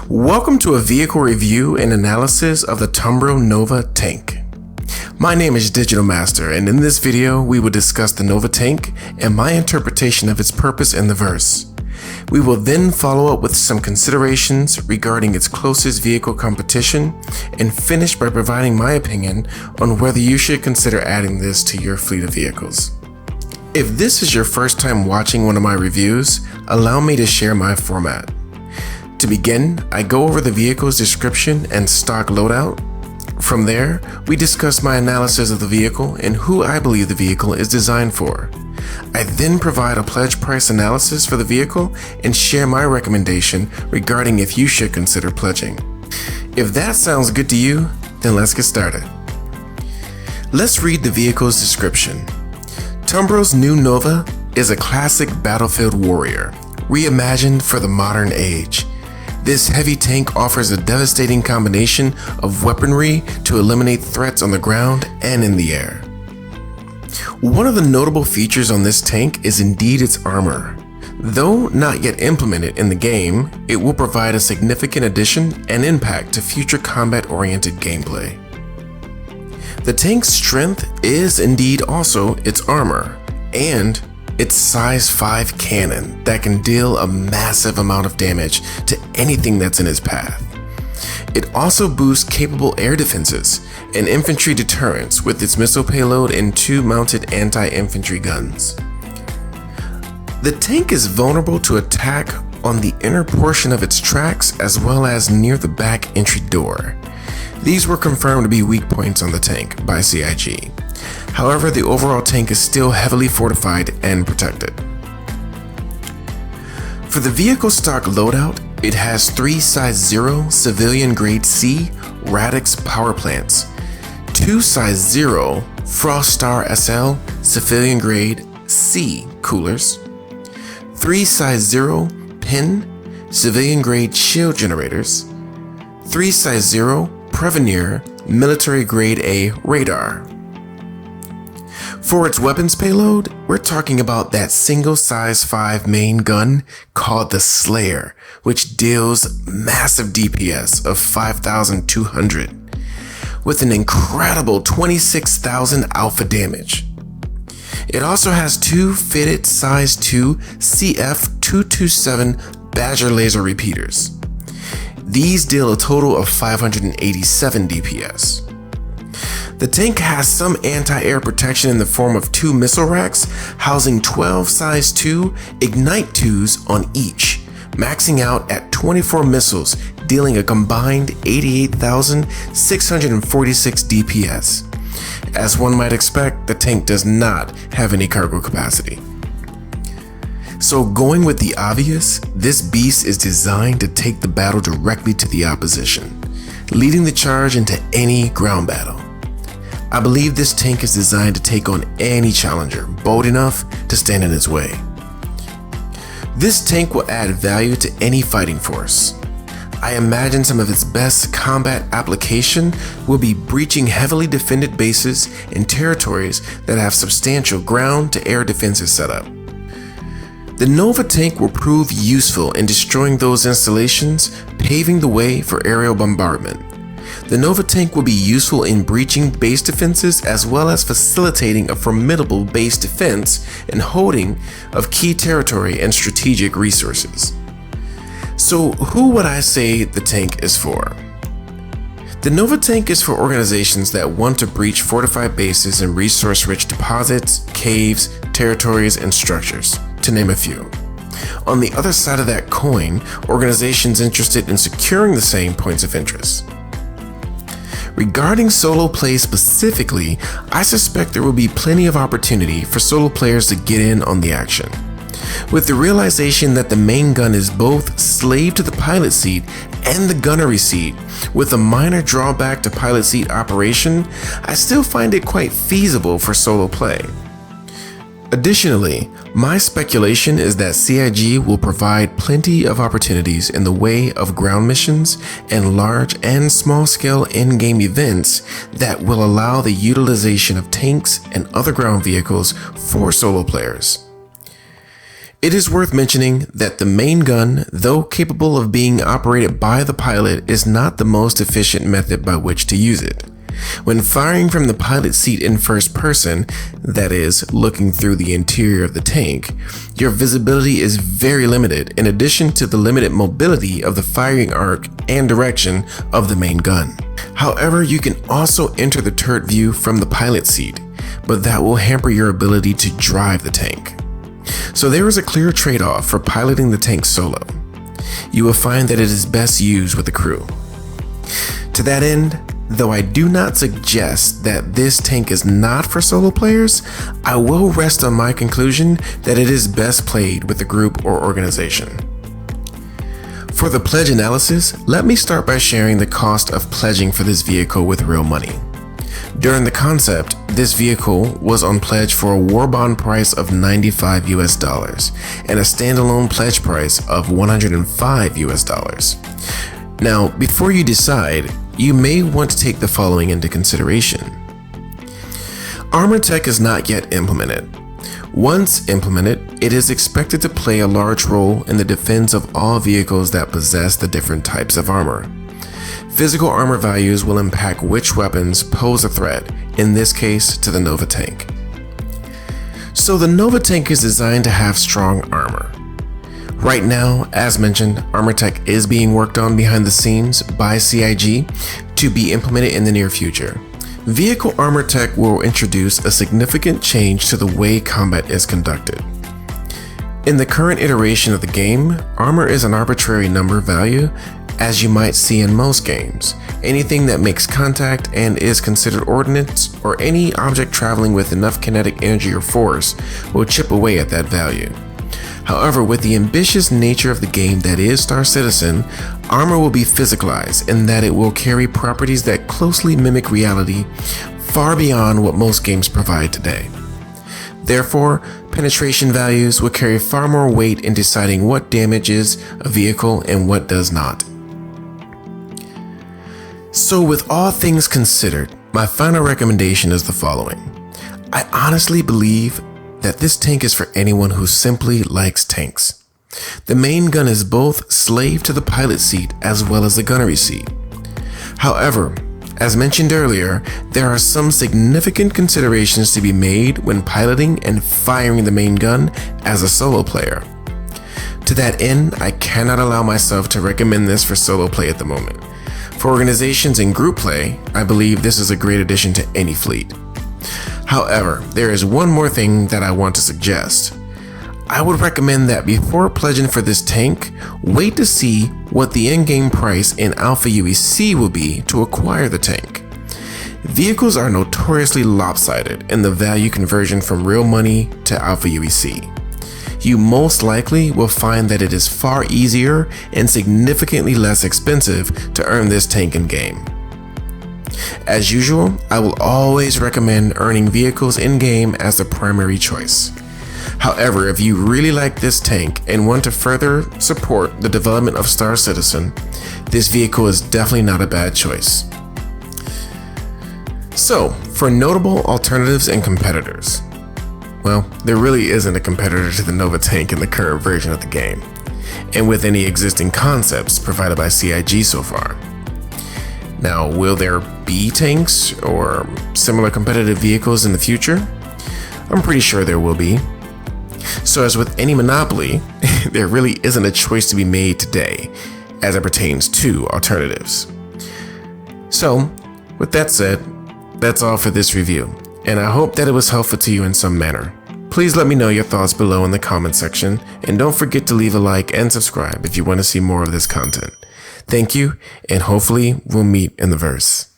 Welcome to a vehicle review and analysis of the Tumbril Nova tank. My name is Digital Master, and in this video we will discuss the Nova tank and my interpretation of its purpose in the verse. We will then follow up with some considerations regarding its closest vehicle competition and finish by providing my opinion on whether you should consider adding this to your fleet of vehicles. If this is your first time watching one of my reviews, allow me to share my format. To begin, I go over the vehicle's description and stock loadout. From there, we discuss my analysis of the vehicle and who I believe the vehicle is designed for. I then provide a pledge price analysis for the vehicle and share my recommendation regarding if you should consider pledging. If that sounds good to you, then let's get started. Let's read the vehicle's description. Tumbril's new Nova is a classic battlefield warrior, reimagined for the modern age. This heavy tank offers a devastating combination of weaponry to eliminate threats on the ground and in the air. One of the notable features on this tank is indeed its armor. Though not yet implemented in the game, it will provide a significant addition and impact to future combat-oriented gameplay. The tank's strength is indeed also its armor, and its size 5 cannon that can deal a massive amount of damage to anything that's in its path. It also boosts capable air defenses and infantry deterrence with its missile payload and 2 mounted anti-infantry guns. The tank is vulnerable to attack on the inner portion of its tracks as well as near the back entry door. These were confirmed to be weak points on the tank by CIG. However, the overall tank is still heavily fortified and protected. For the vehicle stock loadout, it has 3 size 0 civilian grade C Radix power plants, 2 size 0 Froststar SL civilian grade C coolers, 3 size 0 PIN civilian grade shield generators, 3 size 0 Prevenir military grade A radar. For its weapons payload, we're talking about that single size 5 main gun called the Slayer, which deals massive DPS of 5,200 with an incredible 26,000 alpha damage. It also has 2 fitted size 2 CF227 Badger laser repeaters. These deal a total of 587 DPS. The tank has some anti-air protection in the form of 2 missile racks housing 12 size 2 Ignite 2s on each, maxing out at 24 missiles, dealing a combined 88,646 DPS. As one might expect, the tank does not have any cargo capacity. So going with the obvious, this beast is designed to take the battle directly to the opposition, leading the charge into any ground battle. I believe this tank is designed to take on any challenger bold enough to stand in its way. This tank will add value to any fighting force. I imagine some of its best combat application will be breaching heavily defended bases and territories that have substantial ground-to-air defenses set up. The Nova tank will prove useful in destroying those installations, paving the way for aerial bombardment. The Nova tank will be useful in breaching base defenses as well as facilitating a formidable base defense and holding of key territory and strategic resources. So who would I say the tank is for? The Nova tank is for organizations that want to breach fortified bases and resource-rich deposits, caves, territories, and structures, to name a few. On the other side of that coin, organizations interested in securing the same points of interest. Regarding solo play specifically, I suspect there will be plenty of opportunity for solo players to get in on the action. With the realization that the main gun is both slave to the pilot seat and the gunnery seat, with a minor drawback to pilot seat operation, I still find it quite feasible for solo play. Additionally, my speculation is that CIG will provide plenty of opportunities in the way of ground missions and large and small-scale in-game events that will allow the utilization of tanks and other ground vehicles for solo players. It is worth mentioning that the main gun, though capable of being operated by the pilot, is not the most efficient method by which to use it. When firing from the pilot seat in first person, that is, looking through the interior of the tank, your visibility is very limited in addition to the limited mobility of the firing arc and direction of the main gun. However, you can also enter the turret view from the pilot seat, but that will hamper your ability to drive the tank. So there is a clear trade-off for piloting the tank solo. You will find that it is best used with a crew. To that end, though I do not suggest that this tank is not for solo players, I will rest on my conclusion that it is best played with a group or organization. For the pledge analysis, let me start by sharing the cost of pledging for this vehicle with real money. During the concept, this vehicle was on pledge for a war bond price of $95 and a standalone pledge price of $105. Now, before you decide, you may want to take the following into consideration. Armor tech is not yet implemented. Once implemented, it is expected to play a large role in the defense of all vehicles that possess the different types of armor. Physical armor values will impact which weapons pose a threat, in this case to the Nova tank. So the Nova tank is designed to have strong armor. Right now, as mentioned, armor tech is being worked on behind the scenes by CIG to be implemented in the near future. Vehicle armor tech will introduce a significant change to the way combat is conducted. In the current iteration of the game, armor is an arbitrary number value, as you might see in most games. Anything that makes contact and is considered ordnance, or any object traveling with enough kinetic energy or force, will chip away at that value. However, with the ambitious nature of the game that is Star Citizen, armor will be physicalized in that it will carry properties that closely mimic reality, far beyond what most games provide today. Therefore, penetration values will carry far more weight in deciding what damages a vehicle and what does not. So with all things considered, my final recommendation is the following. I honestly believe that this tank is for anyone who simply likes tanks. The main gun is both slave to the pilot seat as well as the gunnery seat. However, as mentioned earlier, there are some significant considerations to be made when piloting and firing the main gun as a solo player. To that end, I cannot allow myself to recommend this for solo play at the moment. For organizations and group play, I believe this is a great addition to any fleet. However, there is one more thing that I want to suggest. I would recommend that before pledging for this tank, wait to see what the in-game price in Alpha UEC will be to acquire the tank. Vehicles are notoriously lopsided in the value conversion from real money to Alpha UEC. You most likely will find that it is far easier and significantly less expensive to earn this tank in-game. As usual, I will always recommend earning vehicles in-game as the primary choice. However, if you really like this tank and want to further support the development of Star Citizen, this vehicle is definitely not a bad choice. So, for notable alternatives and competitors. Well, there really isn't a competitor to the Nova tank in the current version of the game, and with any existing concepts provided by CIG so far. Now, will there be tanks or similar competitive vehicles in the future? I'm pretty sure there will be. So as with any monopoly, there really isn't a choice to be made today as it pertains to alternatives. So, with that said, that's all for this review, and I hope that it was helpful to you in some manner. Please let me know your thoughts below in the comment section, and don't forget to leave a like and subscribe if you want to see more of this content. Thank you, and hopefully we'll meet in the verse.